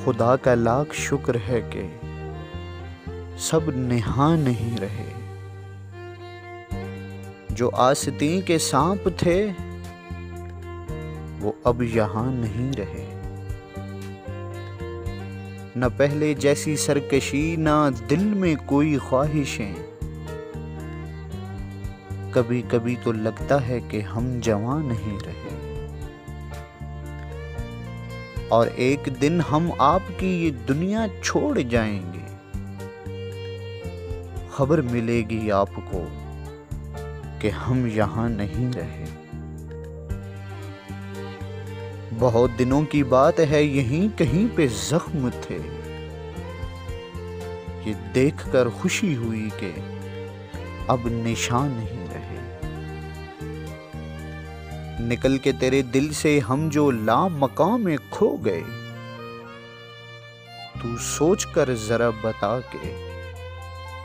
खुदा का लाख शुक्र है कि सब निहां नहीं रहे। जो आस्तीं के सांप थे वो अब यहाँ नहीं रहे। न पहले जैसी सरकशी, ना दिल में कोई ख्वाहिशें। कभी कभी तो लगता है कि हम जवां नहीं रहे। और एक दिन हम आपकी ये दुनिया छोड़ जाएंगे। खबर मिलेगी आपको कि हम यहाँ नहीं रहे। बहुत दिनों की बात है, यहीं कहीं पे जख्म थे। ये देखकर खुशी हुई कि अब निशान नहीं रहे। निकल के तेरे दिल से हम जो लामकां में खो गए, तू सोच कर जरा बता के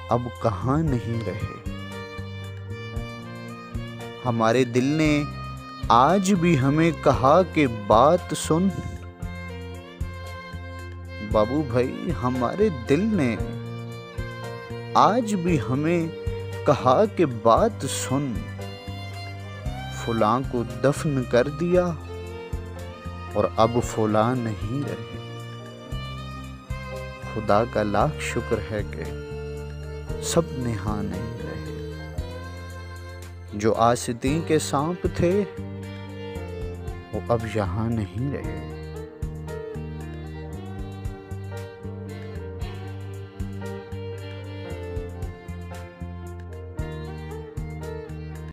अब कहां नहीं रहे। हमारे दिल ने आज भी हमें कहा कि बात सुन। बाबू भाई, हमारे दिल ने आज भी हमें कहा कि बात सुन। फुलां को दफन कर दिया और अब फुलां नहीं रहे। खुदा का लाख शुक्र है कि सब निहां नहीं रहे। जो आस्तीं के सांप थे वो अब यहाँ नहीं रहे।